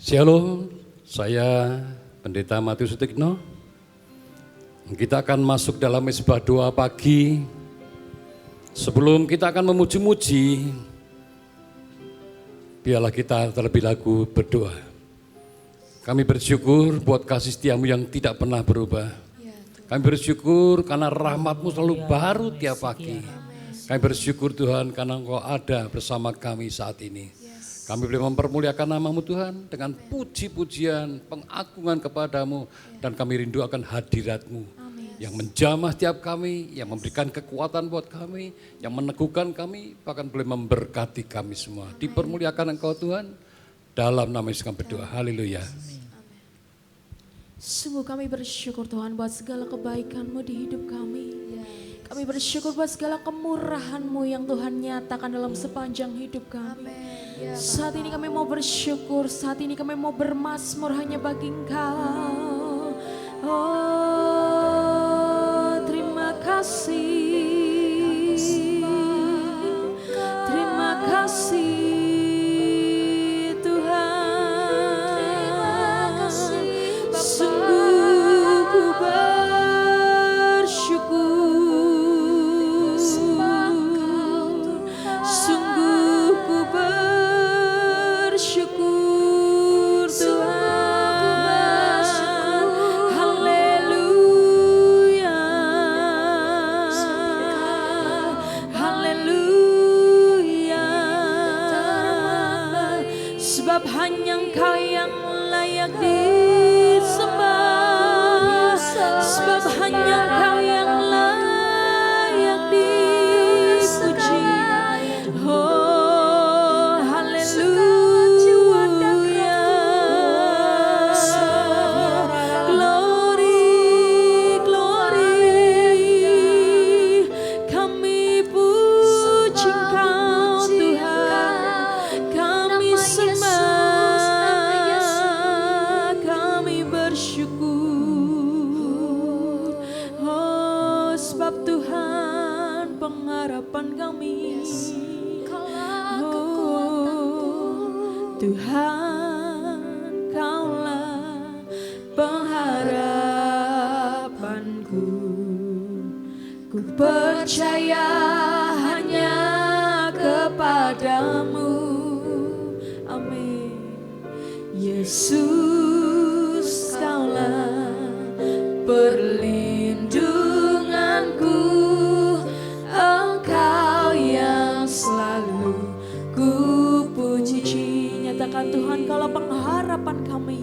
Shalom, saya Pendeta Matius Sutikno. Kita akan masuk dalam mesbah doa pagi. Sebelum kita akan memuji-muji, biarlah kita terlebih dahulu berdoa. Kami bersyukur buat kasih setiamu yang tidak pernah berubah. Kami bersyukur karena rahmat-Mu selalu baru tiap pagi. Kami bersyukur Tuhan karena Engkau ada bersama kami saat ini. Kami boleh mempermuliakan nama-Mu Tuhan dengan puji-pujian, pengagungan kepadamu, dan kami rindu akan hadirat-Mu yang menjamah setiap kami, yang memberikan kekuatan buat kami, yang meneguhkan kami, bahkan boleh memberkati kami semua. Dipermuliakan Engkau Tuhan, dalam nama Yesus kami berdoa. Haleluya. Sungguh kami bersyukur Tuhan buat segala kebaikan-Mu di hidup kami. Kami bersyukur buat segala kemurahan-Mu yang Tuhan nyatakan dalam sepanjang hidup kami. Saat ini kami mau bersyukur, saat ini kami mau bermazmur hanya bagi Engkau. Oh, terima kasih. Terima kasih Tuhan. Sungguh ku bersyukur. Sungguh ku bersyukur Tuhan. Haleluya. Haleluya. Sebab hanya Engkau yang layak disembah. Sebab hanya Engkau yang layak dipuji. Oh, haleluya. Glory, glory. Kami puji Engkau Tuhan. Kami sembah. Kami bersyukur. Oh, sebab Tuhan pengharapan kami. Tuhan, Kaulah pengharapanku. Ku percaya hanya kepadamu. Amin. Yesus, Kaulah perlindunganku. Engkau yang selalu ku puji. Nyatakan Tuhan, Kaulah pengharapan kami.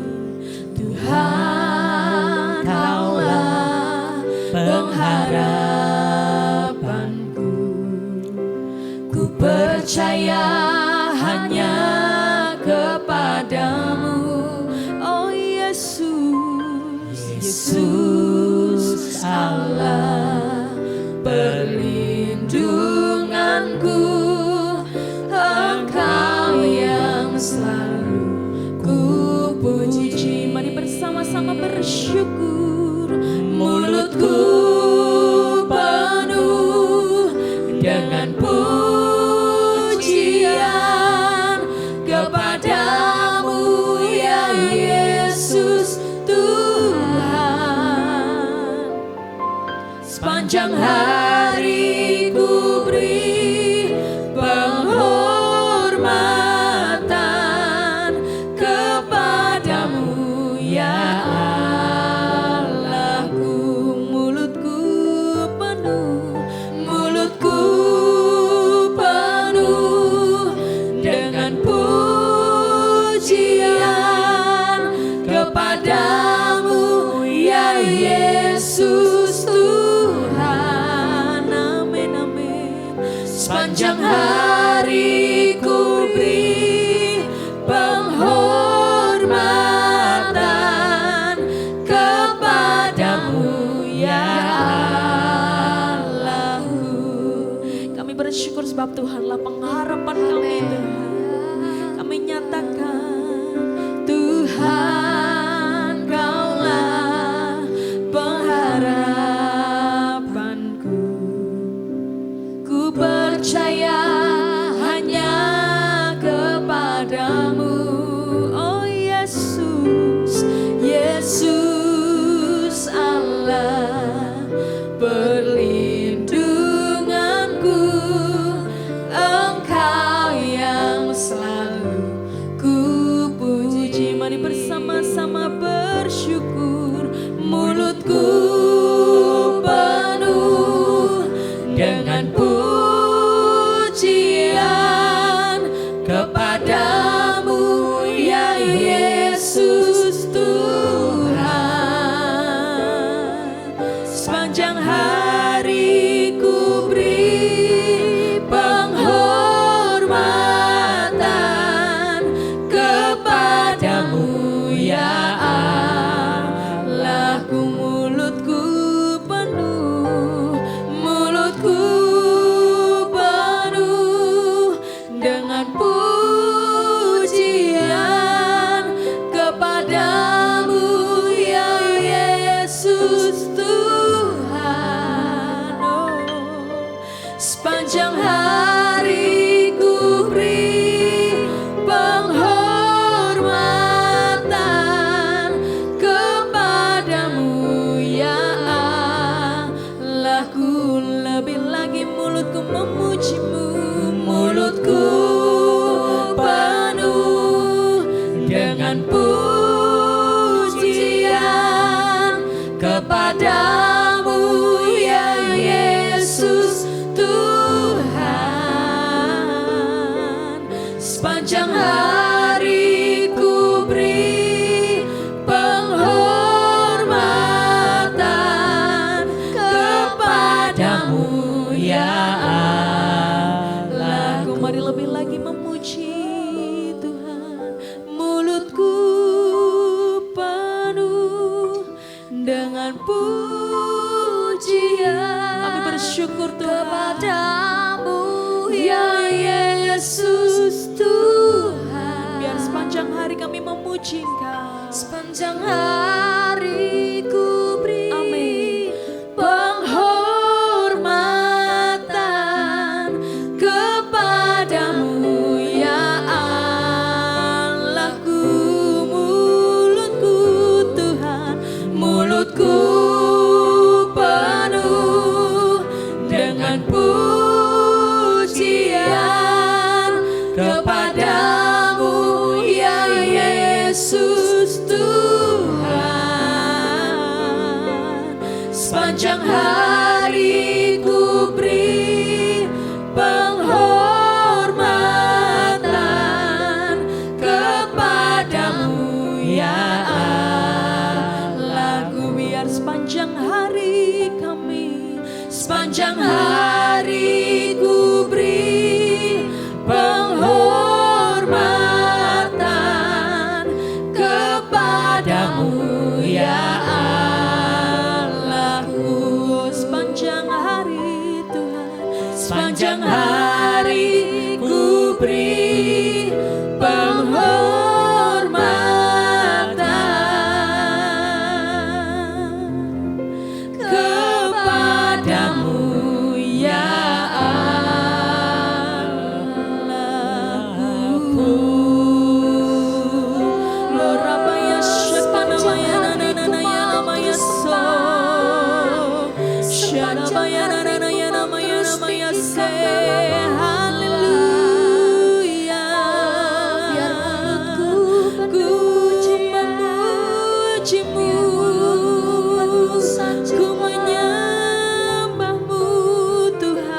Tuhan, Kaulah pengharapanku. Ku percaya hanya kepadamu. Oh Yesus, Yesus Allah perlindunganku. Engkau yang selalu ku puji. Mari bersama-sama bersyukur. Mulutku penuh dengan pujian kepadamu ya Yesus Tuhan. Sepanjang hari ku beri penghormatan kepadamu ya Allahku. Mulutku penuh dengan pujian kepadamu ya Yesus Tuhan. Amin, amin. Sepanjang hari ku beri penghormatan kepadamu ya Allahku. Kami bersyukur sebab Tuhanlah pengharapan kami Tuhan. Kami nyatakan Tuhan, Kaulah pengharapanku. Ku percaya hanya kepadamu. Oh Yesus. sepanjang hari ku beri penghormatan kepadamu ya Allah. Mulutku penuh dengan pujian kepadamu ya Yesus Tuhan. Sepanjang hari ku beri penghormatan kepadamu ya Allah. Ku lebih lagi mulutku memujimu, mulutku penuh dengan pujian kepadamu ya Yesus Tuhan. Sepanjang hari ku beri penghormatan kepadamu ya Allah. Mari lebih lagi memuji Tuhan. Mulutku penuh dengan pujian. Kami bersyukur kepadamu ya Yesus Tuhan. Biar sepanjang hari kami memuji Engkau. Sepanjang hari ku beri penghormatan kepadamu ya Allahku. Mulutku Tuhan, mulutku penuh dengan pujian kepadamu ya Yesus Tuhan. Sepanjang hari ku beri penghormatan kepadamu ya Allah. Biar sepanjang hari kami, sepanjang hari ku beri penghormatan kepadamu ya Allahku. Sepanjang hari Tuhan, sepanjang hari ku beri penghormatan kepadamu ya Allahku. Lorabaya shakanamaya nananaya namaya so sharabaya nananaya namaya namaya se. Haleluya. Biar mulutku memujimu, ku menyembahmu Tuhan.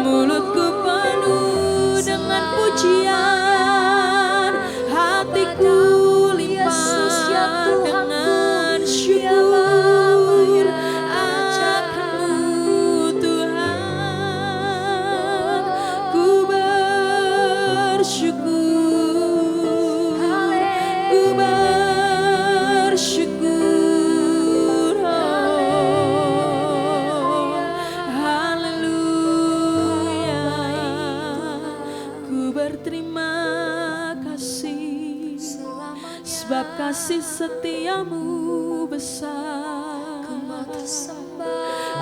Mulutku penuh dengan pujian, hatiku limpah dengan syukur akan-Mu Tuhan. Ku bersyukur, ku bersyukur. Haleluya. Ku berterima kasih sebab kasih setiamu besar.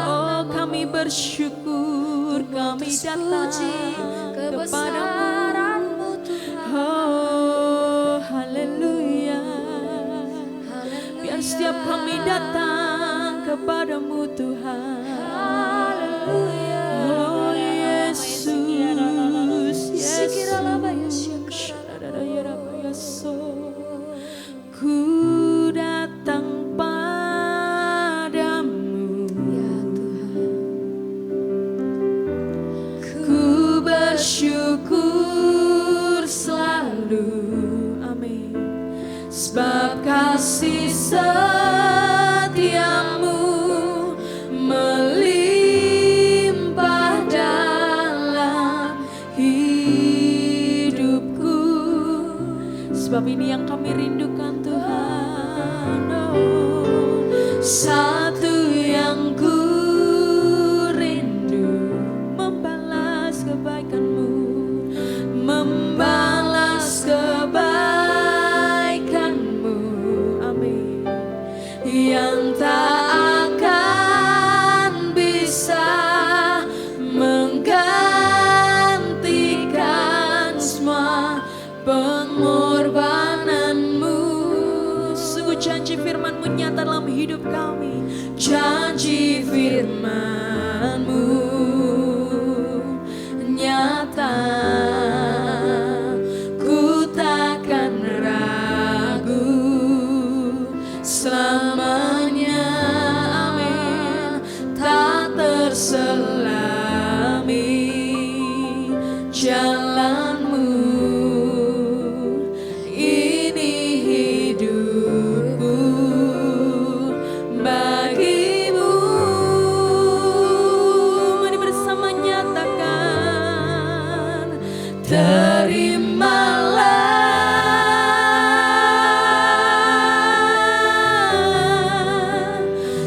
Oh, kami bersyukur, kami datang kepadamu. Oh, haleluya. Biar setiap kami datang kepadamu Tuhan. Oh Yesus, Yesus. Ku datang padamu ya Tuhan. Ku bersyukur selalu, amin, sebab kasih kasih setiamu melimpah dalam hidupku. Sebab ini yang kami rindukan Tuhan. Oh, satu yang ku rindu, membalas kebaikan-Mu, membalas kebaikan-Mu, amin, yang tak akan bisa menggantikan semua pengorbanan-Mu. Sungguh janji firman-Mu nyata dalam hidup kami, janji firman-Mu nyata, ku takkan ragu selamanya, amin, tak terselami jalan-Mu, ini hidupku bagimu. Mari bersama nyatakan, terimalah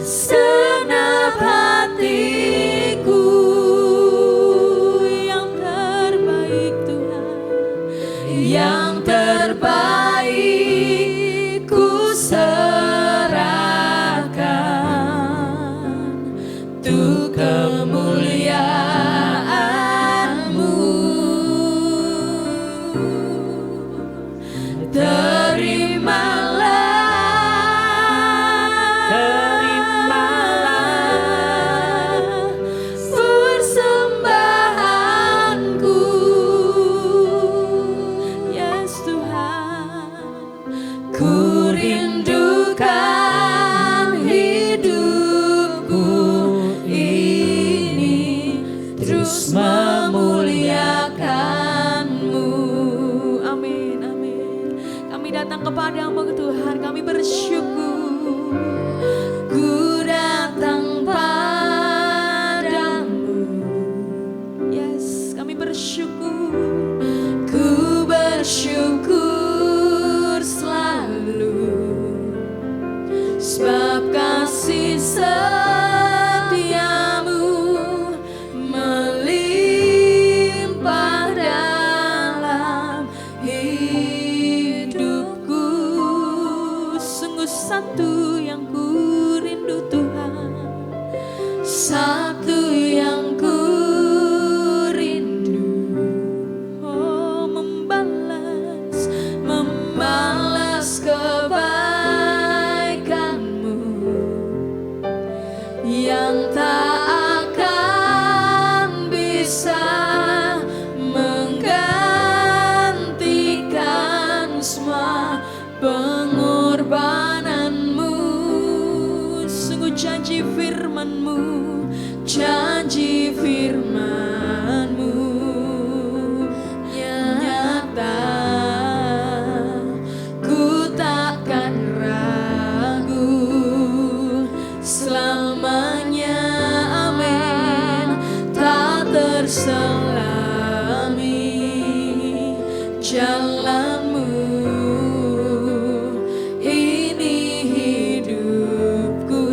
segenap hatiku, yang terbaik Tuhan, yang terbaik ku serahkan untuk kemuliaan-Mu. Terimalah persembahanku, yes Tuhan, ku rindukan hidupku ini terus memuliakan-Mu. Amin, amin. Kami datang kepadamu Tuhan, kami bersyukur. Ku datang padamu, yes, kami bersyukur. Ku bersyukur selalu, sebab kasih setiamu melimpah dalam hidupku. Sungguh satu yang ku rindu Tuhan, satu yang ku rindu, oh, membalas kebaikan-Mu yang tak akan bisa menggantikan semua pengorbanan-Mu. Sungguh janji firman-Mu, janji firman-Mu nyata, ku takkan ragu selamanya, amin, tak terselami jalan-Mu, ini hidupku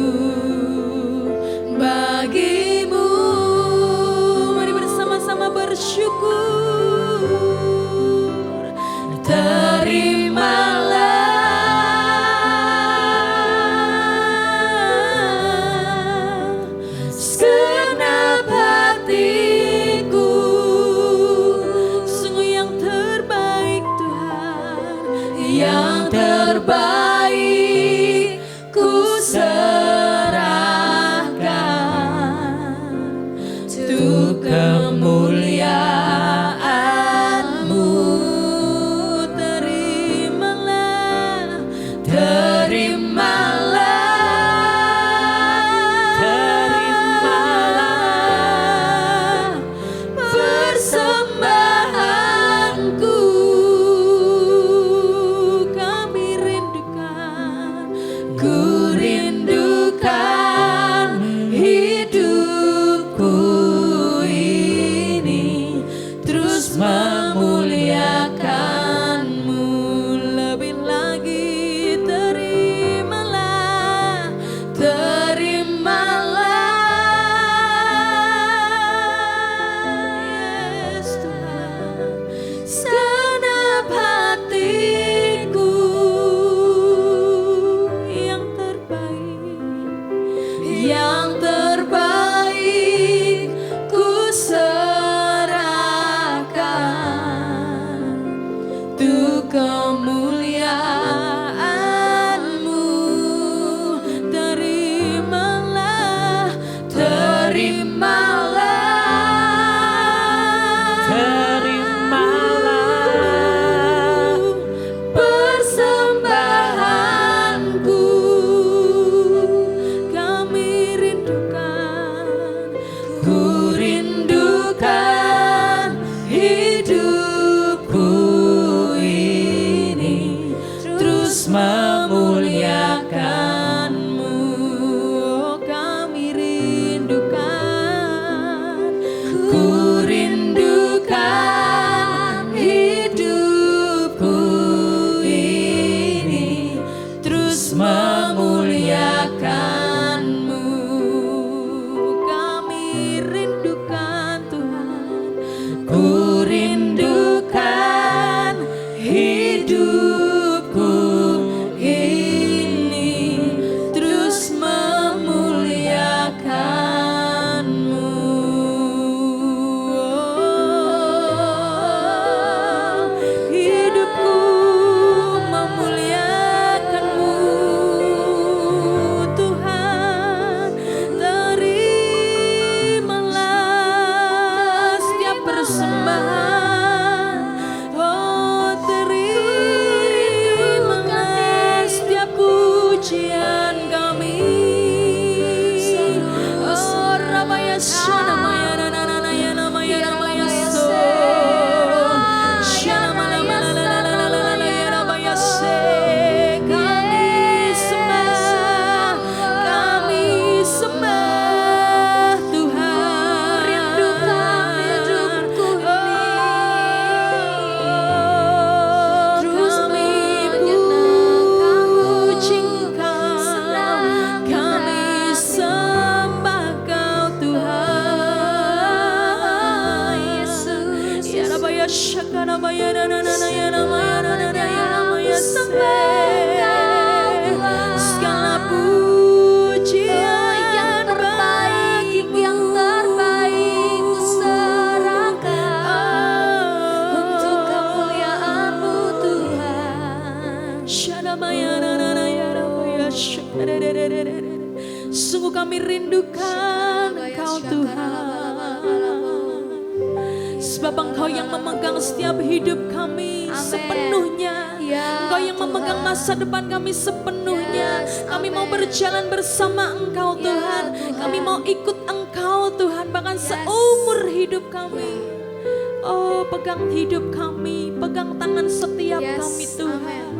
bagimu. Mari bersama-sama bersyukur. Terimalah segenap hatiku, sungguh yang terbaik Tuhan, yang terbaik ku serahkan untuk kemuliaan-Mu. Terimalah, terimalah persembahanku. Kami rindukan Ku rindukan hidupku ini terus memuliakan-Mu. Lebih lagi terimalah, yes Tuhan, segenap hatiku yang terbaik ku serahkan untuk kemuliaan-Mu. Terimalah, persembahanku. Kami rindukan, ku rindukan hidupku ini terus memuliakan-Mu. Kami rindukan, ku rindukan hidupku ini terus memuliakan-Mu. Kami rindukan Tuhan, ku rindukan hidupku ini terus memuliakan-Mu. Hidupku memuliakan-Mu Tuhan. Terimalah setiap persembahan, oh terimalah setiap pujian kami. Oh Rabaya Shanamaya Nananaya Namaya Namaya So Shanamalamalalalalalalalaya Rabaya Se. Kami sembah Tuhan. Rindukan hidupku ini terus pujikan, kami sembah Kau Tuhan Yesus. Ya Rabaya Shakana Maya Nananaya Namaya Nananaya Namaya Sampai segala pujian yang terbaik ku serahkan untuk kemuliaan-Mu Tuhan. Shanamaya Nananaya Namaya Shakana. Sungguh kami rindukan Engkau Tuhan, sebab Engkau yang memegang setiap hidup kami sepenuhnya. Engkau yang memegang masa depan kami sepenuhnya. Kami mau berjalan bersama Engkau Tuhan. Kami mau ikut Engkau Tuhan, bahkan seumur hidup kami. Oh pegang hidup kami, pegang tangan setiap kami Tuhan.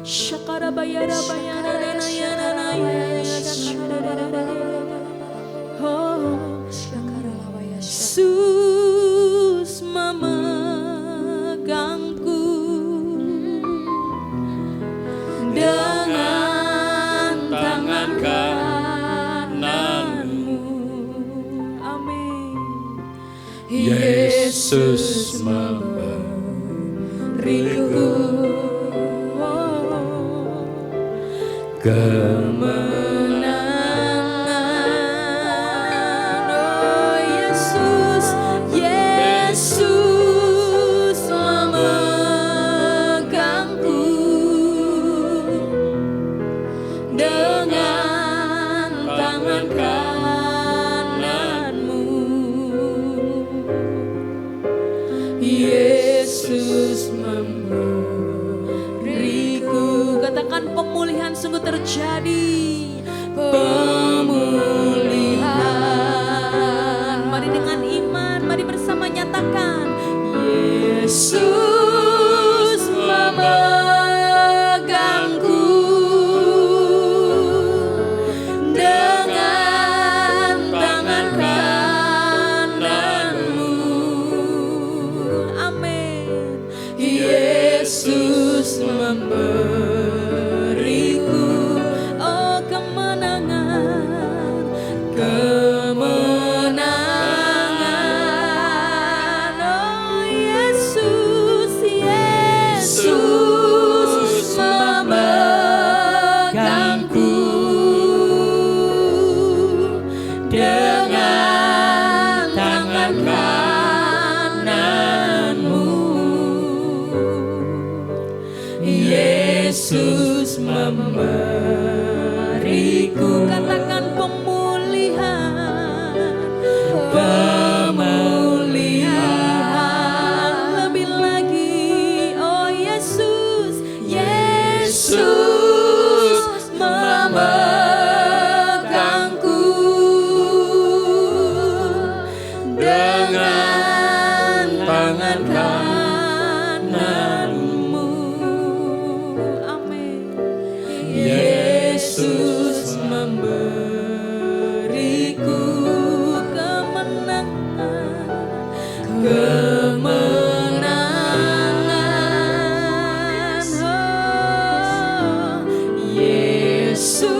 Syakara bayara bayara naya naya. Oh Yesus memegangku dengan tangan kanan-Mu. Amin. Yesus memberiku kemenangan. Oh Yesus, Yesus memegangku dengan tangan kanan-Mu. Yesus memberiku, katakan pemulihan sungguh terjadi. Pemulihan, mari dengan iman, mari bersama nyatakan. Yesus memegangku memegangku dengan tangan kananmu. Yesus memberiku, katakan pemulihan, pemulihan lebih lagi. Oh Yesus, Yesus memegangku dengan tangan kananmu. Amin. Yesus memberiku kemenangan, kemenangan. Oh, Yesus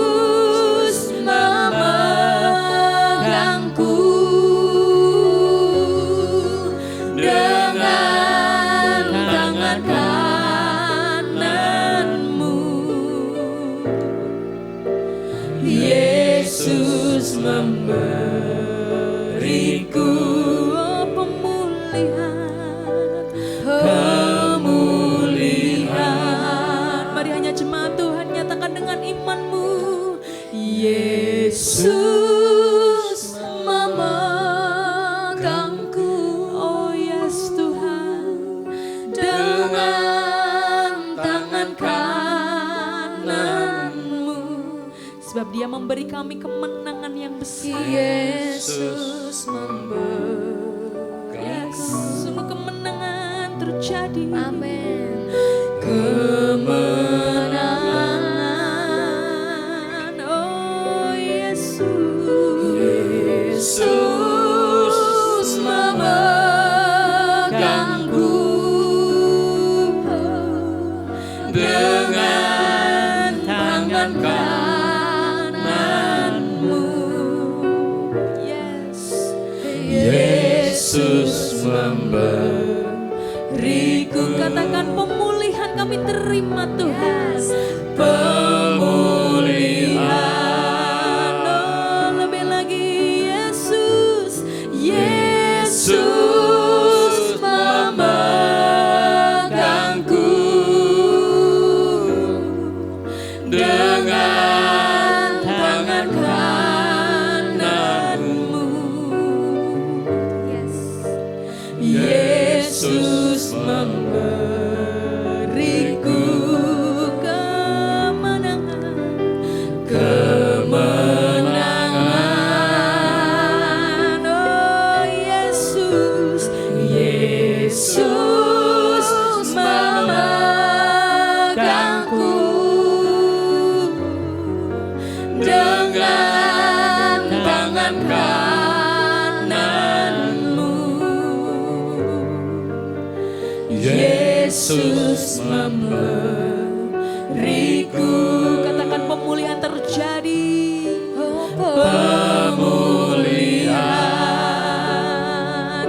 memegangku dengan tangan kananmu. Yesus memberiku pemulihan, pemulihan. Mari hanya jemaat Tuhan nyatakan dengan imanmu. Yesus memegangku, oh yes Tuhan, dengan tangan kananmu. Sebab Dia memberi kami kemenangan yang besar. Yesus memberi, sungguh kemenangan terjadi. Amin. Kemenangan, oh Yesus, Yesus memegangku dengan tangan kananmu. Yes, Yesus memberiku, katakan pemulihan kami terima Tuhan. Pemulihan, oh, lebih lagi Yesus, Yesus memegangku dengan tangan kananmu. Yes. Yesus memberiku kemenangan, kemenangan. Oh Yesus, Yesus memegangku dengan tangan kananmu. Yesus memberiku, katakan pemulihan terjadi. Pemulihan,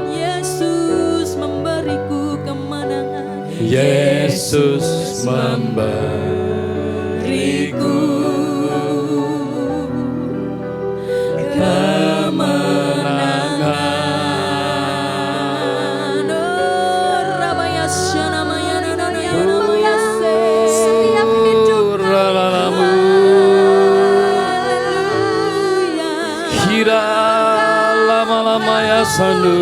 Yesus memberiku kemenangan. Yesus memberiku kemenangan. Oh, Rabaya Shanamaya Nanaya setiap hidup Kira lama-lama ya sandu,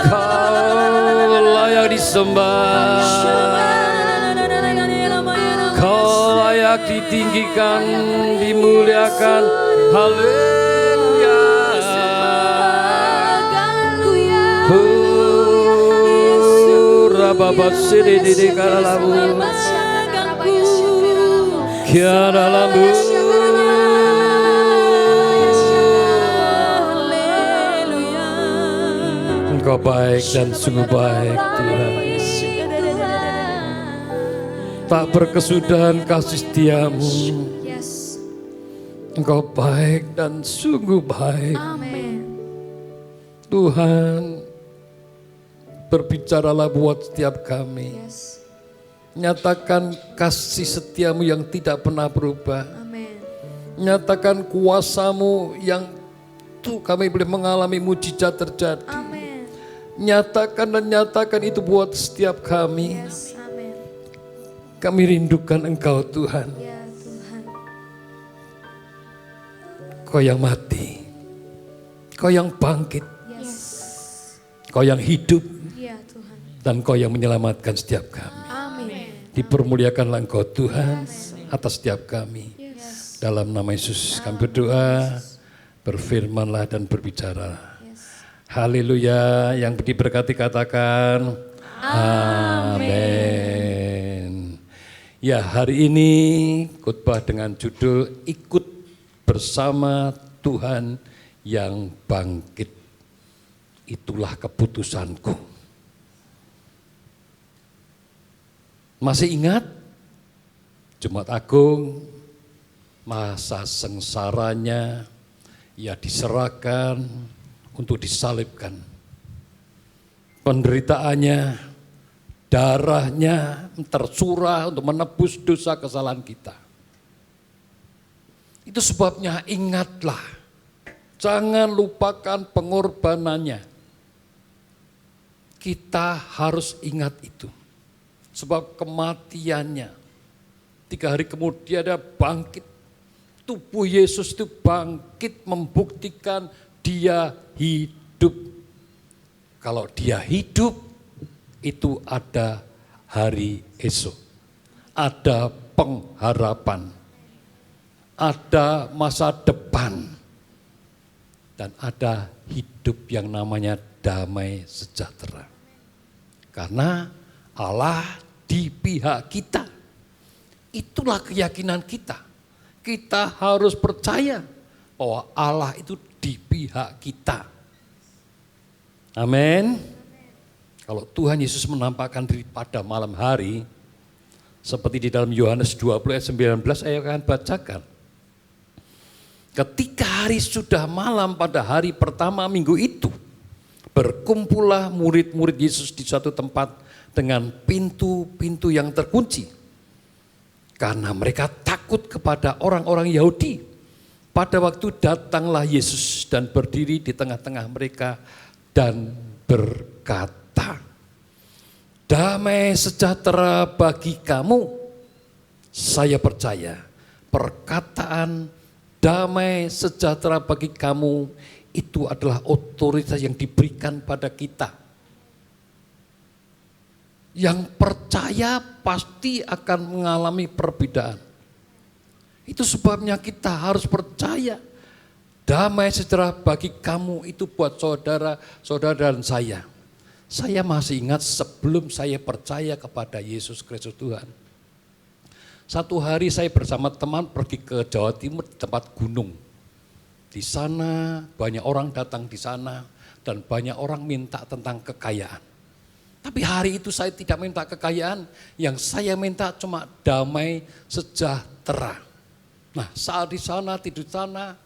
Kau layak disembah, Kau layak ditinggikan, dimuliakan. Haleluya. Rababat sede di kalalabu, kiara lambu. Engkau baik dan sungguh baik Tuhan. Tak berkesudahan kasih setiamu. Engkau baik dan sungguh baik. Tuhan, berbicaralah buat setiap kami. Nyatakan kasih setiamu yang tidak pernah berubah. Amin. Nyatakan kuasamu yang tuh kami boleh mengalami mujizat terjadi. Amin. Nyatakan itu buat setiap kami. Yes, amin. Kami rindukan Engkau Tuhan. Ya Tuhan. Kau yang mati. Kau yang bangkit. Yes. Kau yang hidup. Ya Tuhan. Dan Kau yang menyelamatkan setiap kami. Amin. Dipermuliakanlah Engkau Tuhan atas setiap kami. Yes. Dalam nama Yesus kami berdoa, berfirmanlah dan berbicara. Yes. Haleluya, yang diberkati katakan amin. Ya, hari ini khotbah dengan judul ikut bersama Tuhan yang bangkit. Itulah keputusanku. Masih ingat Jumat Agung, masa sengsaranya, ia diserahkan untuk disalibkan. Penderitaannya, darahnya tercurah untuk menebus dosa kesalahan kita. Itu sebabnya ingatlah, jangan lupakan pengorbanannya. Kita harus ingat itu. Sebab kematiannya, 3 hari kemudian dia bangkit. Tubuh Yesus itu bangkit membuktikan dia hidup. Kalau dia hidup, itu ada hari esok. Ada pengharapan. Ada masa depan. Dan ada hidup yang namanya damai sejahtera. Karena Allah di pihak kita. Itulah keyakinan kita. Kita harus percaya bahwa Allah itu di pihak kita. Amin. Kalau Tuhan Yesus menampakkan diri pada malam hari, seperti di dalam Yohanes 20 ayat 19, saya akan bacakan. Ketika hari sudah malam pada hari pertama minggu itu, berkumpullah murid-murid Yesus di suatu tempat dengan pintu-pintu yang terkunci. Karena mereka takut kepada orang-orang Yahudi. Pada waktu datanglah Yesus dan berdiri di tengah-tengah mereka dan berkata, damai sejahtera bagi kamu. Saya percaya perkataan damai sejahtera bagi kamu itu adalah otoritas yang diberikan pada kita. Yang percaya pasti akan mengalami perbedaan. Itu sebabnya kita harus percaya damai sejahtera bagi kamu itu buat saudara-saudara dan saya. Saya masih ingat sebelum saya percaya kepada Yesus Kristus Tuhan. Satu hari saya bersama teman pergi ke Jawa Timur di tempat gunung. Di sana banyak orang datang di sana dan banyak orang minta tentang kekayaan. Tapi hari itu saya tidak minta kekayaan, yang saya minta cuma damai sejahtera. Nah, saat di sana, tidur di sana,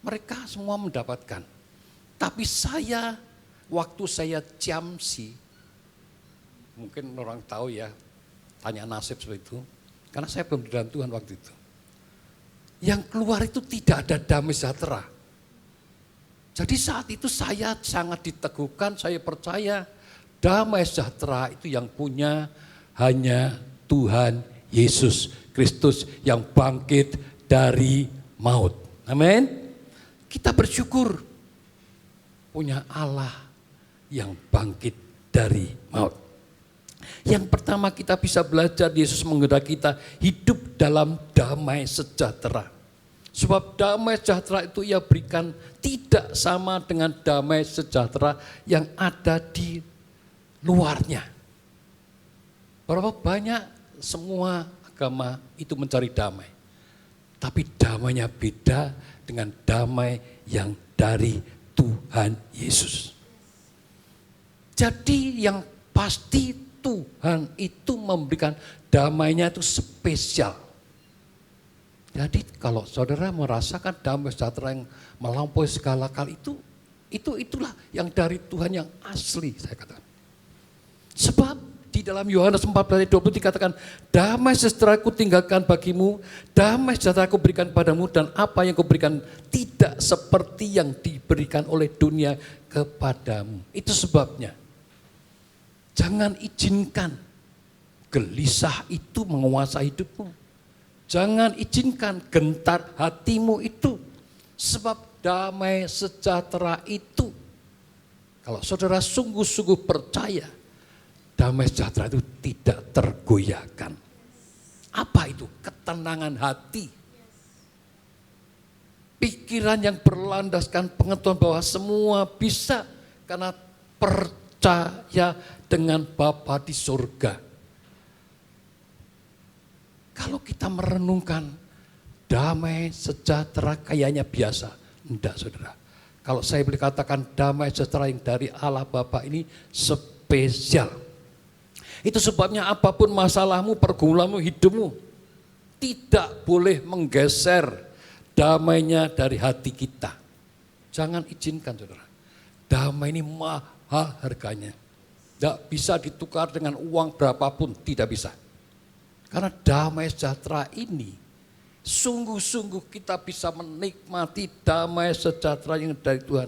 mereka semua mendapatkan. Tapi saya, waktu saya jamsi, mungkin orang tahu ya, tanya nasib seperti itu, karena saya belum di dalam Tuhan waktu itu. Yang keluar itu tidak ada damai sejahtera. Jadi saat itu saya sangat diteguhkan, saya percaya, damai sejahtera itu yang punya hanya Tuhan Yesus Kristus yang bangkit dari maut. Amin. Kita bersyukur punya Allah yang bangkit dari maut. Yang pertama kita bisa belajar, Yesus menghendaki kita hidup dalam damai sejahtera. Sebab damai sejahtera itu ia berikan tidak sama dengan damai sejahtera yang ada di luarnya. Berapa banyak semua agama itu mencari damai. Tapi damainya beda dengan damai yang dari Tuhan Yesus. Jadi yang pasti Tuhan itu memberikan damainya itu spesial. Jadi kalau saudara merasakan damai sejahtera yang melampaui segala hal itulah yang dari Tuhan yang asli, saya katakan. Sebab di dalam Yohanes 14 ayat 20 dikatakan, damai sejahtera ku tinggalkan bagimu, damai sejahtera ku berikan padamu, dan apa yang ku berikan tidak seperti yang diberikan oleh dunia kepadamu. Itu sebabnya jangan izinkan gelisah itu menguasai hidupmu. Jangan izinkan gentar hatimu itu. Sebab damai sejahtera itu, kalau saudara sungguh-sungguh percaya, damai sejahtera itu tidak tergoyahkan. Apa itu? Ketenangan hati. Pikiran yang berlandaskan pengetahuan bahwa semua bisa karena percaya dengan Bapa di surga. Kalau kita merenungkan damai sejahtera kayaknya biasa. Enggak, saudara. Kalau saya boleh katakan damai sejahtera yang dari Allah Bapa ini spesial. Itu sebabnya apapun masalahmu, pergumulanmu, hidupmu, tidak boleh menggeser damainya dari hati kita. Jangan izinkan, saudara. Damai ini mahal harganya. Tidak bisa ditukar dengan uang berapapun, tidak bisa. Karena damai sejahtera ini, sungguh-sungguh kita bisa menikmati damai sejahtera yang dari Tuhan.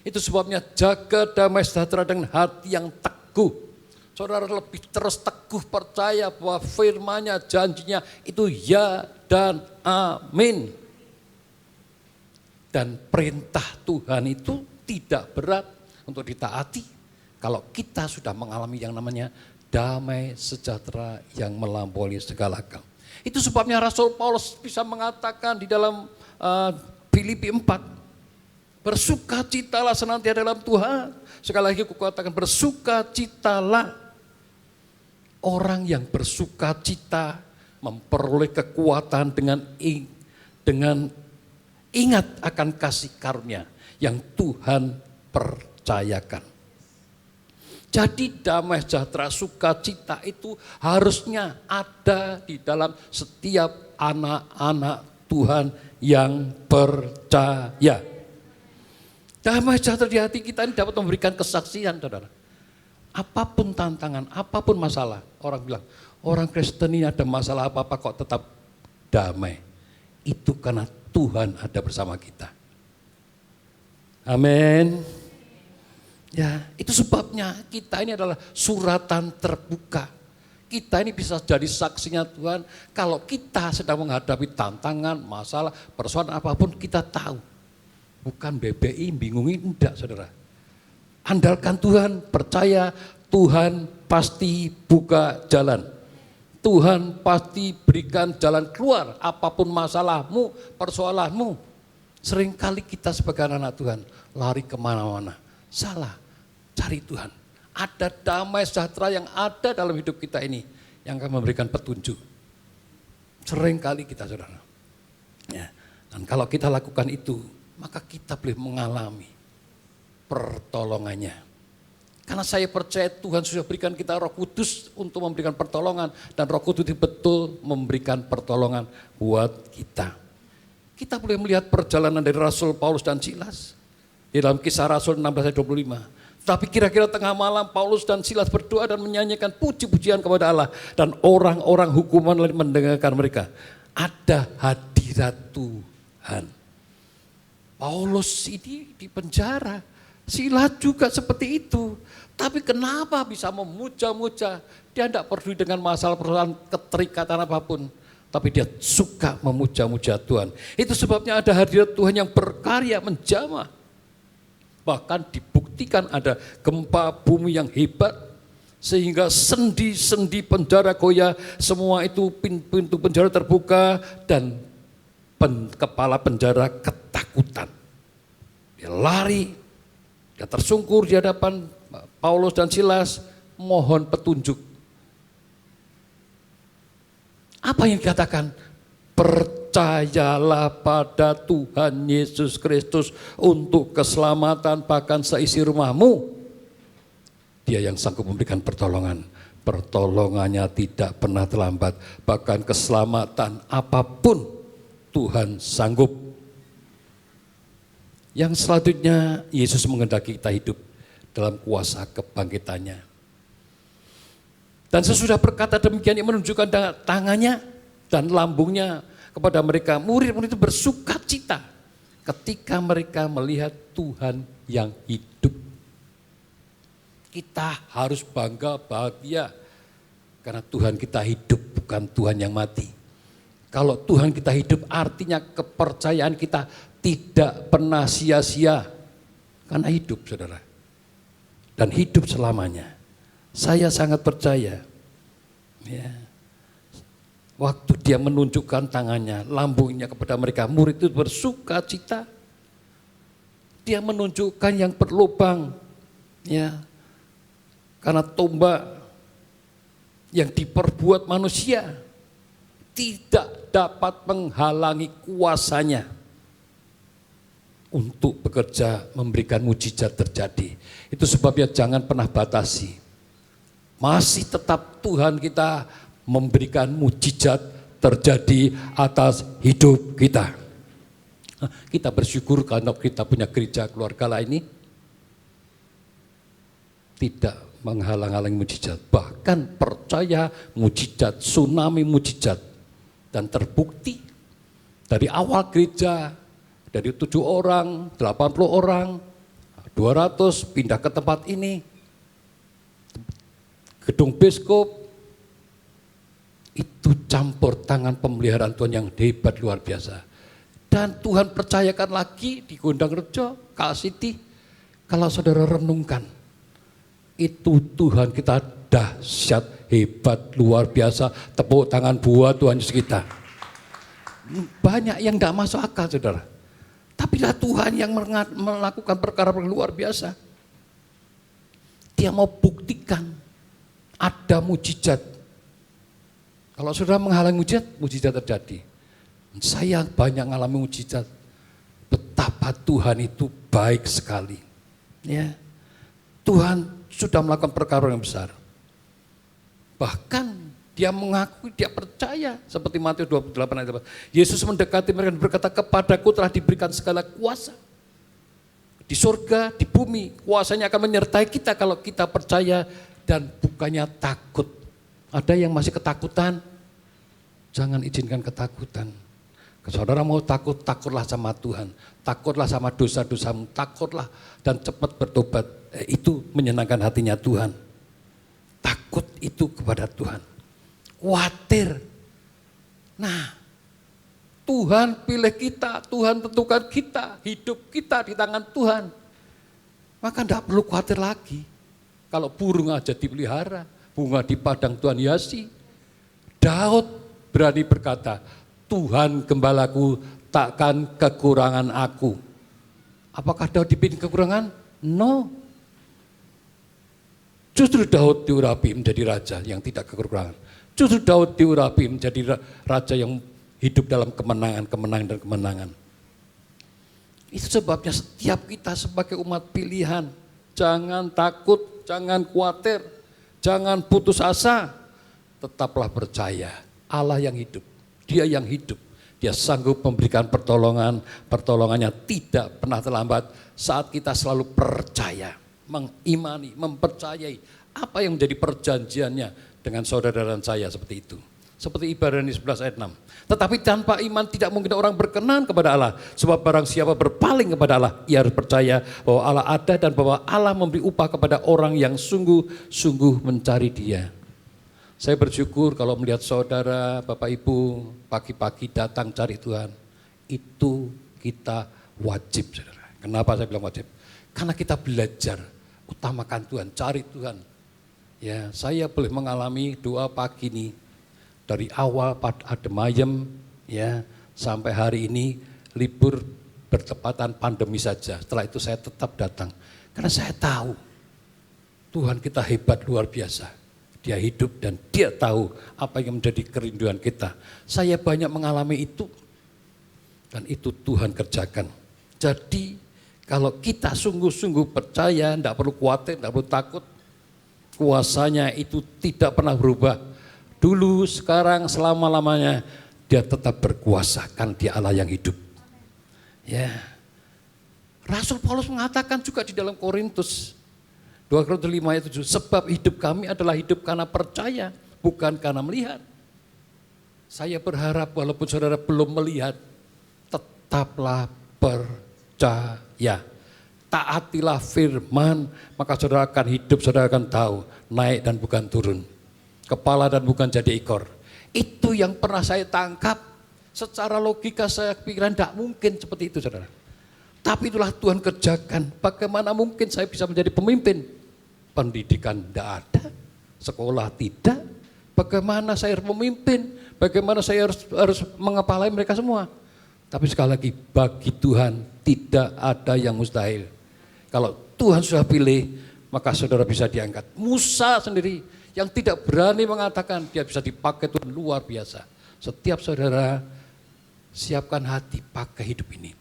Itu sebabnya jaga damai sejahtera dengan hati yang teguh. Saudara lebih terus teguh percaya bahwa firman-Nya, janjinya itu ya dan amin. Dan perintah Tuhan itu tidak berat untuk ditaati kalau kita sudah mengalami yang namanya damai sejahtera yang melampaui segala akal. Itu sebabnya Rasul Paulus bisa mengatakan di dalam Filipi 4, bersukacitalah senantiasa dalam Tuhan. Sekali lagi aku katakan bersukacitalah. Orang yang bersukacita memperoleh kekuatan dengan ingat akan kasih karunia yang Tuhan percayakan. Jadi damai sejahtera, sukacita itu harusnya ada di dalam setiap anak-anak Tuhan yang percaya. Damai sejahtera di hati kita ini dapat memberikan kesaksian, saudara. Apapun tantangan, apapun masalah, orang bilang, orang Kristen ini ada masalah apa-apa kok tetap damai. Itu karena Tuhan ada bersama kita. Amin. Ya, itu sebabnya kita ini adalah suratan terbuka. Kita ini bisa jadi saksinya Tuhan. Kalau kita sedang menghadapi tantangan, masalah, persoalan apapun, kita tahu. Bukan BBI bingungin, enggak, saudara. Andalkan Tuhan, percaya Tuhan pasti buka jalan. Tuhan pasti berikan jalan keluar apapun masalahmu, persoalanmu. Seringkali kita sebagai anak Tuhan lari kemana-mana. Salah, cari Tuhan. Ada damai sejahtera yang ada dalam hidup kita ini yang akan memberikan petunjuk. Seringkali kita, saudara. Ya. Dan kalau kita lakukan itu, maka kita boleh mengalami pertolongannya. Karena saya percaya Tuhan sudah berikan kita Roh Kudus untuk memberikan pertolongan. Dan Roh Kudus itu betul memberikan pertolongan buat kita. Kita boleh melihat perjalanan dari Rasul Paulus dan Silas. Di dalam Kisah Rasul 16 ayat 25. Tapi kira-kira tengah malam Paulus dan Silas berdoa dan menyanyikan puji-pujian kepada Allah. Dan orang-orang hukuman lain mendengarkan mereka. Ada hadirat Tuhan. Paulus ini di penjara. Silas juga seperti itu. Tapi kenapa bisa memuja-muja? Dia tidak peduli dengan masalah persoalan keterikatan apapun. Tapi dia suka memuja-muja Tuhan. Itu sebabnya ada hadirat Tuhan yang berkarya menjamah. Bahkan dibuktikan ada gempa bumi yang hebat. Sehingga sendi-sendi penjara goyah. Semua itu pintu penjara terbuka. Dan kepala penjara ketakutan. Dia lari. Dia tersungkur di hadapan Paulus dan Silas. Mohon petunjuk. Apa yang dikatakan? Percayalah pada Tuhan Yesus Kristus untuk keselamatan bahkan seisi rumahmu. Dia yang sanggup memberikan pertolongan. Pertolongannya tidak pernah terlambat. Bahkan keselamatan apapun Tuhan sanggup. Yang selanjutnya Yesus menghendaki kita hidup dalam kuasa kebangkitannya. Dan sesudah berkata demikian, ia menunjukkan tangannya dan lambungnya kepada mereka. Murid-murid itu bersuka cita ketika mereka melihat Tuhan yang hidup. Kita harus bangga, bahagia, karena Tuhan kita hidup, bukan Tuhan yang mati. Kalau Tuhan kita hidup, artinya kepercayaan kita tidak pernah sia-sia, karena hidup, saudara. Dan hidup selamanya. Saya sangat percaya. Ya. Waktu dia menunjukkan tangannya, lambungnya kepada mereka, murid itu bersuka cita. Dia menunjukkan yang berlubang, ya, karena tombak yang diperbuat manusia tidak dapat menghalangi kuasanya untuk bekerja memberikan mujizat terjadi. Itu sebabnya jangan pernah batasi. Masih tetap Tuhan kita memberikan mujizat terjadi atas hidup kita. Kita bersyukur karena kita punya gereja keluarga lah ini tidak menghalang-halangi mujizat, bahkan percaya mujizat, tsunami mujizat, dan terbukti dari awal gereja, dari 7 orang, 80 orang, 200 pindah ke tempat ini, gedung Biskop, itu campur tangan pemeliharaan Tuhan yang hebat luar biasa. Dan Tuhan percayakan lagi di Gondang Rejo, Kalsiti, kalau saudara renungkan, itu Tuhan kita dahsyat, hebat, luar biasa. Tepuk tangan buat Tuhan Yesus kita. Banyak yang tidak masuk akal, saudara. Tapi lah Tuhan yang melakukan perkara luar biasa. Dia mau buktikan ada mujizat. Kalau saudara menghalangi mujizat, mujizat terjadi. Saya banyak mengalami mujizat. Betapa Tuhan itu baik sekali. Ya, Tuhan sudah melakukan perkara yang besar. Bahkan dia mengakui, dia percaya. Seperti Matius 28 ayat 8. Yesus mendekati mereka dan berkata, kepadaku telah diberikan segala kuasa. Di surga, di bumi, kuasanya akan menyertai kita kalau kita percaya dan bukannya takut. Ada yang masih ketakutan? Jangan izinkan ketakutan. Saudara mau takut, takutlah sama Tuhan. Takutlah sama dosa-dosamu, takutlah dan cepat bertobat. Itu menyenangkan hatinya Tuhan. Takut itu kepada Tuhan. Khawatir. Nah, Tuhan pilih kita, Tuhan tentukan kita, hidup kita di tangan Tuhan. Maka tidak perlu khawatir lagi. Kalau burung aja dipelihara, bunga di padang Tuhan hiasi. Daud berani berkata, Tuhan gembalaku, takkan kekurangan aku. Apakah Daud dipilih kekurangan? No. Justru Daud diurapi menjadi raja yang tidak kekurangan. Justru Daud diurapi menjadi raja yang hidup dalam kemenangan dan kemenangan. Itu sebabnya setiap kita sebagai umat pilihan, jangan takut, jangan khawatir, jangan putus asa. Tetaplah percaya, Allah yang hidup. Dia yang hidup, dia sanggup memberikan pertolongan, pertolongannya tidak pernah terlambat saat kita selalu percaya, mengimani, mempercayai apa yang menjadi perjanjiannya dengan saudara dan saya seperti itu. Seperti Ibrani 11 ayat 6. Tetapi tanpa iman tidak mungkin orang berkenan kepada Allah, sebab barang siapa berpaling kepada Allah, ia harus percaya bahwa Allah ada dan bahwa Allah memberi upah kepada orang yang sungguh-sungguh mencari Dia. Saya bersyukur kalau melihat saudara, Bapak Ibu, pagi-pagi datang cari Tuhan. Itu kita wajib, saudara. Kenapa saya bilang wajib? Karena kita belajar, utamakan Tuhan, cari Tuhan. Ya, saya boleh mengalami doa pagi ini, dari awal pada Ademayem, ya, sampai hari ini libur bertepatan pandemi saja. Setelah itu saya tetap datang. Karena saya tahu, Tuhan kita hebat luar biasa. Dia hidup dan dia tahu apa yang menjadi kerinduan kita. Saya banyak mengalami itu dan itu Tuhan kerjakan. Jadi kalau kita sungguh-sungguh percaya, tidak perlu khawatir, tidak perlu takut. Kuasanya itu tidak pernah berubah. Dulu, sekarang, selama-lamanya dia tetap berkuasa kan dia Allah yang hidup. Ya. Rasul Paulus mengatakan juga di dalam Korintus, 2 Korintus 5 ayat 7, sebab hidup kami adalah hidup karena percaya, bukan karena melihat. Saya berharap walaupun saudara belum melihat, tetaplah percaya. Taatilah firman, maka saudara akan hidup, saudara akan tahu, naik dan bukan turun. Kepala dan bukan jadi ekor. Itu yang pernah saya tangkap. Secara logika saya pikiran tidak mungkin seperti itu, saudara. Tapi itulah Tuhan kerjakan. Bagaimana mungkin saya bisa menjadi pemimpin? Pendidikan tidak ada, sekolah tidak. Bagaimana saya harus memimpin? Bagaimana saya harus mengepalai mereka semua? Tapi sekali lagi, bagi Tuhan tidak ada yang mustahil. Kalau Tuhan sudah pilih, maka saudara bisa diangkat. Musa sendiri yang tidak berani mengatakan, dia bisa dipakai Tuhan luar biasa. Setiap saudara siapkan hati pakai hidup ini.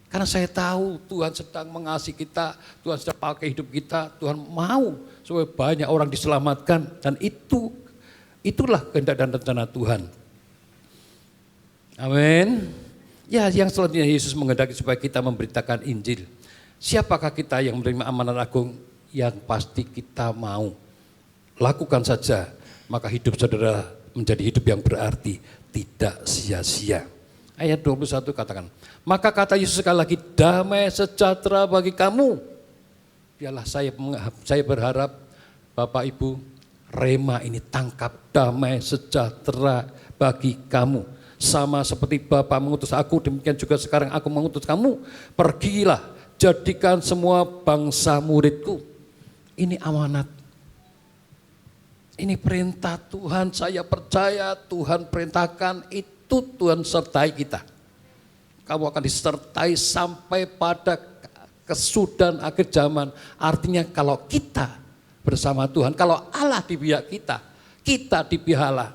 Karena saya tahu Tuhan sedang mengasihi kita, Tuhan sedang pakai hidup kita, Tuhan mau supaya banyak orang diselamatkan. Dan itulah kehendak dan rencana Tuhan. Amin. Ya, yang selanjutnya Yesus menghendaki supaya kita memberitakan Injil. Siapakah kita yang menerima amanat agung? Yang pasti kita mau. Lakukan saja, maka hidup saudara menjadi hidup yang berarti, tidak sia-sia. Ayat 21 katakan, maka kata Yesus sekali lagi, damai sejahtera bagi kamu. Biarlah saya berharap Bapak Ibu, rema ini tangkap, damai sejahtera bagi kamu. Sama seperti Bapa mengutus aku, demikian juga sekarang aku mengutus kamu. Pergilah, jadikan semua bangsa muridku. Ini amanat. Ini perintah Tuhan, saya percaya Tuhan perintahkan, itu Tuhan sertai kita. Kamu akan disertai sampai pada kesudahan akhir zaman. Artinya kalau kita bersama Tuhan, kalau Allah di pihak kita, kita di pihak Allah,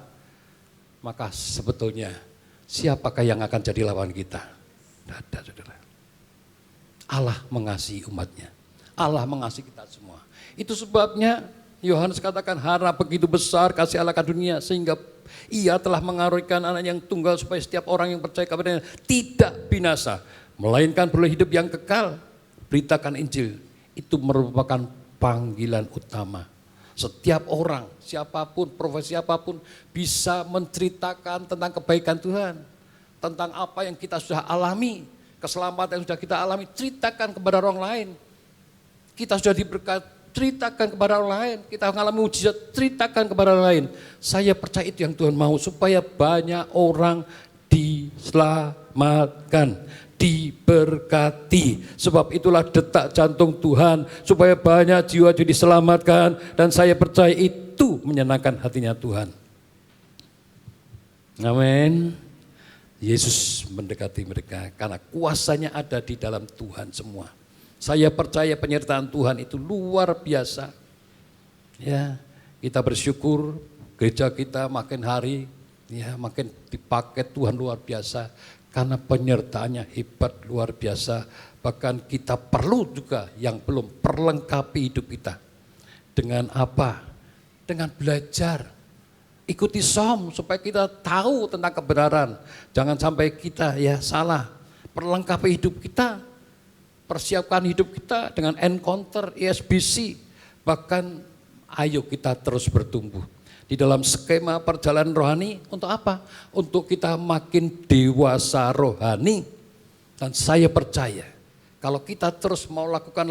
maka sebetulnya siapakah yang akan jadi lawan kita? Tidak ada, saudara. Allah mengasihi umatnya. Allah mengasihi kita semua. Itu sebabnya Yohanes katakan, harap begitu besar kasih Allah ke dunia sehingga ia telah mengaruniakan anak yang tunggal supaya setiap orang yang percaya kepadanya tidak binasa, melainkan beroleh hidup yang kekal. Beritakan Injil, itu merupakan panggilan utama. Setiap orang, siapapun, profesi apapun bisa menceritakan tentang kebaikan Tuhan, tentang apa yang kita sudah alami, keselamatan yang sudah kita alami, ceritakan kepada orang lain. Kita sudah diberkati, ceritakan kepada orang lain. Kita mengalami mujizat, ceritakan kepada orang lain. Saya percaya itu yang Tuhan mau, supaya banyak orang diselamatkan, diberkati. Sebab itulah detak jantung Tuhan, supaya banyak jiwa-jiwa diselamatkan. Dan saya percaya itu menyenangkan hatinya Tuhan. Amin. Yesus mendekati mereka karena kuasanya ada di dalam Tuhan semua. Saya percaya penyertaan Tuhan itu luar biasa. Ya, kita bersyukur gereja kita makin hari ya makin dipakai Tuhan luar biasa karena penyertaannya hebat luar biasa. Bahkan kita perlu juga yang belum perlengkapi hidup kita. Dengan apa? Dengan belajar. Ikuti som supaya kita tahu tentang kebenaran. Jangan sampai kita ya salah. Perlengkapi hidup kita. Persiapkan hidup kita dengan encounter ESBC, bahkan ayo kita terus bertumbuh. Di dalam skema perjalanan rohani, untuk apa? Untuk kita makin dewasa rohani. Dan saya percaya, kalau kita terus mau lakukan,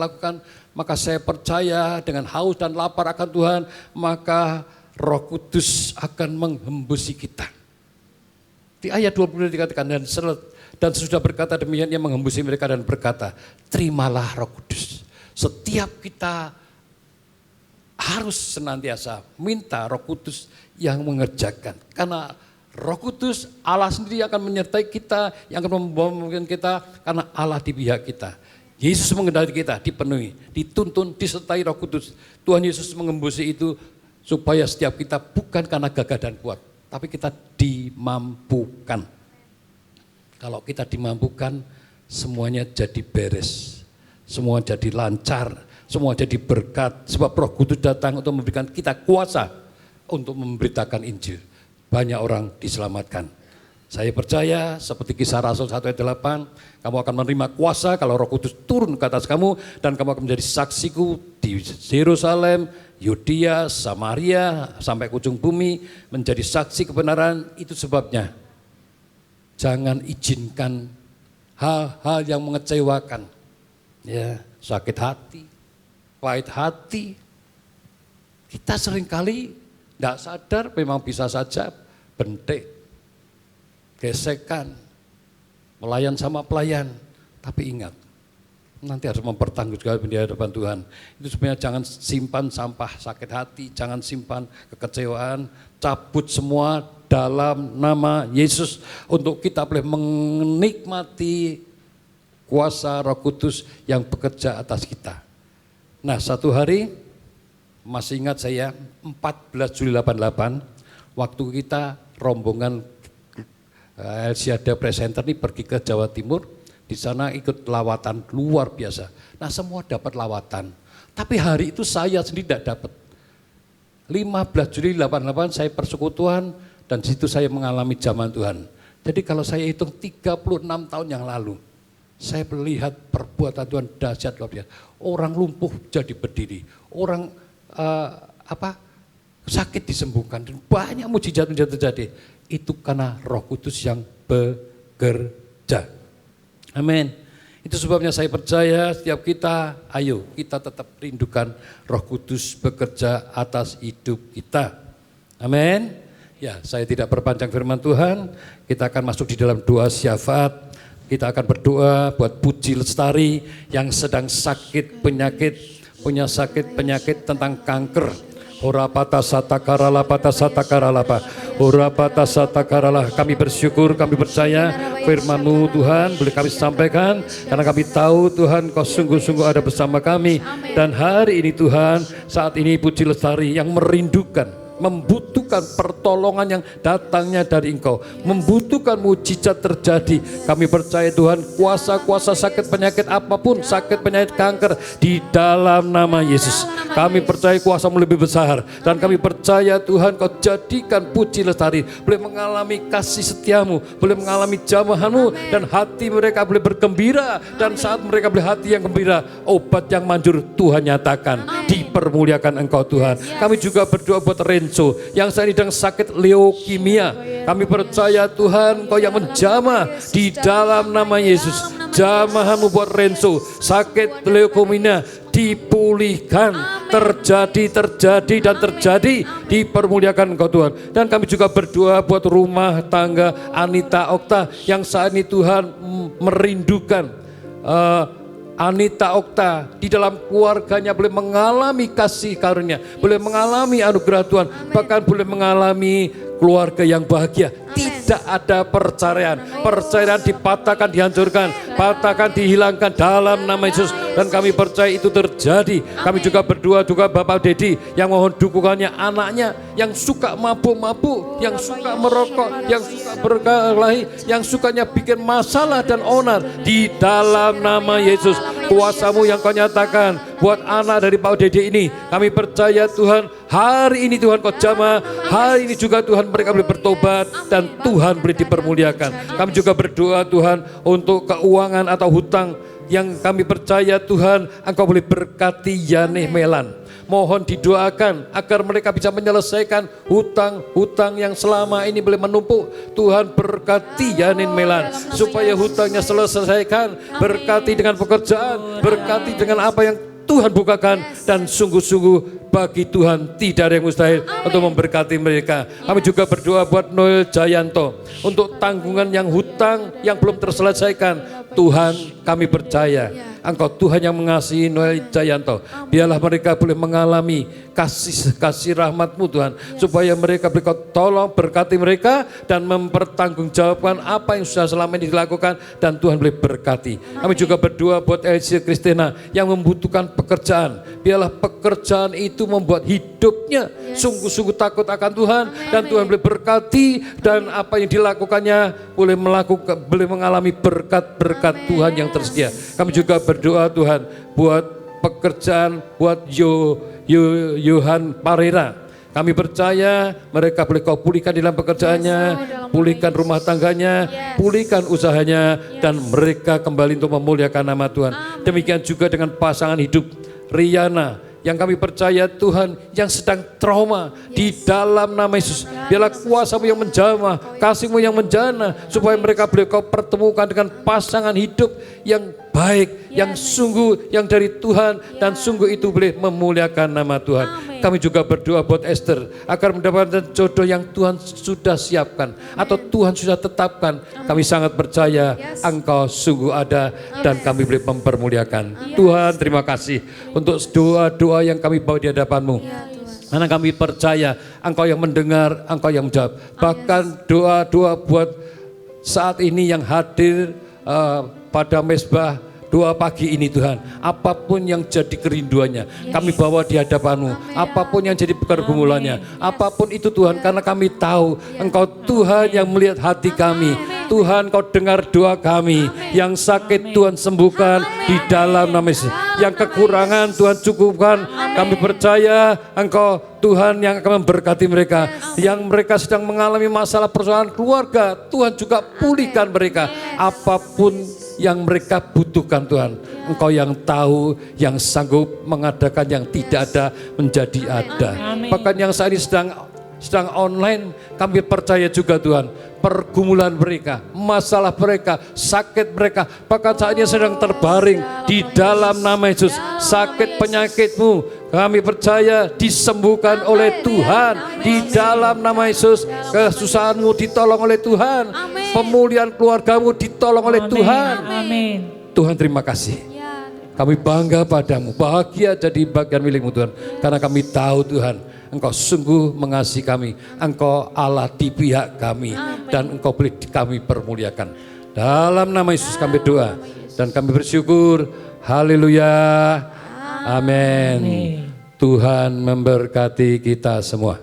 maka saya percaya dengan haus dan lapar akan Tuhan, maka Roh Kudus akan menghembusi kita. Di ayat 20 dikatakan, dan sesudah berkata demikian ia menghembusi mereka dan berkata, terimalah Roh Kudus. Setiap kita harus senantiasa minta Roh Kudus yang mengerjakan. Karena Roh Kudus Allah sendiri akan menyertai kita, yang akan membawa kita karena Allah di pihak kita. Yesus mengendalikan kita, dipenuhi, dituntun, disertai Roh Kudus. Tuhan Yesus mengembusi itu supaya setiap kita bukan karena gagah dan kuat, tapi kita dimampukan. Kalau kita dimampukan, semuanya jadi beres, semua jadi lancar, semua jadi berkat. Sebab Roh Kudus datang untuk memberikan kita kuasa untuk memberitakan Injil. Banyak orang diselamatkan. Saya percaya seperti Kisah Rasul 1 ayat 8, kamu akan menerima kuasa kalau Roh Kudus turun ke atas kamu dan kamu akan menjadi saksiku di Yerusalem, Yudea, Samaria, sampai ke ujung bumi, menjadi saksi kebenaran. Itu sebabnya jangan izinkan hal-hal yang mengecewakan, ya, sakit hati, pahit hati. Kita seringkali tidak sadar, memang bisa saja bentik, gesekan, melayan sama pelayan. Tapi ingat, nanti harus mempertanggungjawabkan di hadapan Tuhan. Itu sebenarnya jangan simpan sampah sakit hati, jangan simpan kekecewaan, cabut semua dalam nama Yesus untuk kita boleh menikmati kuasa Roh Kudus yang bekerja atas kita. Nah, satu hari, masih ingat saya, 14 Juli 88, waktu kita rombongan Elsiada Presenter ini pergi ke Jawa Timur, di sana ikut lawatan luar biasa. Nah, semua dapat lawatan, tapi hari itu saya sendiri tidak dapat. 15 Juli 88 saya persekutuan dan di situ saya mengalami zaman Tuhan. Jadi kalau saya hitung 36 tahun yang lalu, saya melihat perbuatan Tuhan dahsyat luar biasa. Orang lumpuh jadi berdiri, orang sakit disembuhkan, dan banyak mujizat-mujizat terjadi. Itu karena Roh Kudus yang bekerja. Amin. Itu sebabnya saya percaya setiap kita, ayo kita tetap rindukan Roh Kudus bekerja atas hidup kita. Amin. Ya, saya tidak perpanjang firman Tuhan, kita akan masuk di dalam doa syafaat. Kita akan berdoa buat Puji Lestari yang sedang sakit penyakit, punya sakit penyakit tentang kanker. Orapata satakarala pata satakarala pa. Orapata satakarala. Kami bersyukur, kami percaya firman-Mu Tuhan boleh kami sampaikan karena kami tahu Tuhan Kau sungguh-sungguh ada bersama kami. Dan hari ini Tuhan, saat ini Puji Lestari yang merindukan, membutuhkan pertolongan yang datangnya dari Engkau, membutuhkan mujizat terjadi. Kami percaya Tuhan, kuasa-kuasa sakit penyakit apapun, sakit penyakit kanker, di dalam nama Yesus kami percaya kuasa-Mu lebih besar, dan kami percaya Tuhan Kau jadikan Puji Lestari boleh mengalami kasih setia-Mu, boleh mengalami jamahan-Mu, dan hati mereka boleh bergembira. Dan saat mereka boleh hati yang gembira, obat yang manjur Tuhan nyatakan, dipermuliakan Engkau Tuhan. Kami juga berdoa buat Renzo yang saat ini sedang sakit leukemia. Kami percaya Tuhan Kau yang menjamah di dalam nama Yesus. Jamahan-Mu buat Renzo, sakit leukemia dipulihkan, terjadi dan terjadi, dipermuliakan Engkau Tuhan. Dan kami juga berdoa buat rumah tangga Anita Okta yang saat ini Tuhan merindukan Anita Okta di dalam keluarganya boleh mengalami kasih karunia, boleh mengalami anugerah Tuhan, bahkan boleh mengalami keluarga yang bahagia. Tidak ada perceraian, perceraian dipatahkan, dihancurkan, patahkan, dihilangkan dalam nama Yesus. Dan kami percaya itu terjadi. Kami juga berdoa juga Bapak Dedi yang mohon dukungannya anaknya yang suka mabuk-mabuk, yang suka merokok, yang suka berkelahi, yang sukanya bikin masalah dan onar. Di dalam nama Yesus, kuasa-Mu yang Kau nyatakan buat anak dari Pak Dedi ini, kami percaya Tuhan, hari ini Tuhan Kau jamah, hari ini juga Tuhan mereka boleh bertobat dan Tuhan boleh dipermuliakan. Kami juga berdoa Tuhan untuk keuangan atau hutang yang kami percaya Tuhan Engkau boleh berkati Yaneh Melan. Mohon didoakan agar mereka bisa menyelesaikan hutang-hutang yang selama ini boleh menumpuk. Tuhan berkati Yaneh Melan supaya hutangnya selesaikan, berkati dengan pekerjaan, berkati dengan apa yang Tuhan bukakan, dan sungguh-sungguh bagi Tuhan tidak ada yang mustahil untuk memberkati mereka. Kami juga berdoa buat Noel Jayanto untuk tanggungan yang hutang yang belum terselesaikan. Tuhan kami percaya Engkau Tuhan yang mengasihi Noel Jayanto. Biarlah mereka boleh mengalami kasih rahmat-Mu Tuhan, supaya mereka boleh Kau tolong berkati mereka dan mempertanggungjawabkan apa yang sudah selama ini dilakukan, dan Tuhan boleh berkati. Kami juga berdoa buat Elsie Christina yang membutuhkan pekerjaan. Biarlah pekerjaan itu membuat hidupnya sungguh-sungguh takut akan Tuhan, dan Tuhan boleh berkati, dan apa yang dilakukannya boleh mengalami berkat-berkat Tuhan yang tersedia. Kami juga berdoa Tuhan buat pekerjaan buat Yohan Parera Kami percaya mereka boleh Kau pulihkan dalam pekerjaannya, pulihkan rumah tangganya, pulihkan usahanya, dan mereka kembali untuk memuliakan nama Tuhan. Demikian juga dengan pasangan hidup Riana, yang kami percaya Tuhan yang sedang trauma, di dalam nama Yesus biarlah kuasa-Mu yang menjamah, kasih-Mu yang menjana, supaya mereka boleh Kau pertemukan dengan pasangan hidup yang baik, yang sungguh yang dari Tuhan, dan sungguh itu boleh memuliakan nama Tuhan. Kami juga berdoa buat Esther agar mendapatkan jodoh yang Tuhan sudah siapkan atau Tuhan sudah tetapkan. Kami sangat percaya Engkau sungguh ada dan kami boleh mempermuliakan. Tuhan, terima kasih untuk doa-doa yang kami bawa di hadapan-Mu. Karena kami percaya Engkau yang mendengar, Engkau yang menjawab. Bahkan doa-doa buat saat ini yang hadir pada mezbah doa pagi ini Tuhan, apapun yang jadi kerinduannya, kami bawa di hadapan-Mu. Apapun yang jadi pergumulannya, apapun itu Tuhan, karena kami tahu Engkau Tuhan yang melihat hati kami. Tuhan, Kau dengar doa kami. Yang sakit Tuhan sembuhkan di dalam nama Yesus. Yang kekurangan Tuhan cukupkan. Kami percaya Engkau Tuhan yang akan memberkati mereka. Yang mereka sedang mengalami masalah persoalan keluarga, Tuhan juga pulihkan mereka. Apapun yang mereka butuhkan Tuhan, Engkau yang tahu, yang sanggup mengadakan yang tidak ada menjadi ada. Bahkan yang saat ini sedang online, kami percaya juga Tuhan, pergumulan mereka, masalah mereka, sakit mereka, bahkan saat ini sedang terbaring di dalam nama Yesus. Sakit penyakit-Mu kami percaya disembuhkan oleh Tuhan di dalam nama Yesus. Kesusahan-Mu ditolong oleh Tuhan, pemulihan keluarga-Mu ditolong oleh Tuhan. Amin. Tuhan, terima kasih. Kami bangga padamu, bahagia jadi bagian milik-Mu Tuhan. Karena kami tahu Tuhan, Engkau sungguh mengasihi kami. Engkau Allah di pihak kami. Dan Engkau boleh kami permuliakan. Dalam nama Yesus kami doa. Dan kami bersyukur. Haleluya. Amin. Tuhan memberkati kita semua.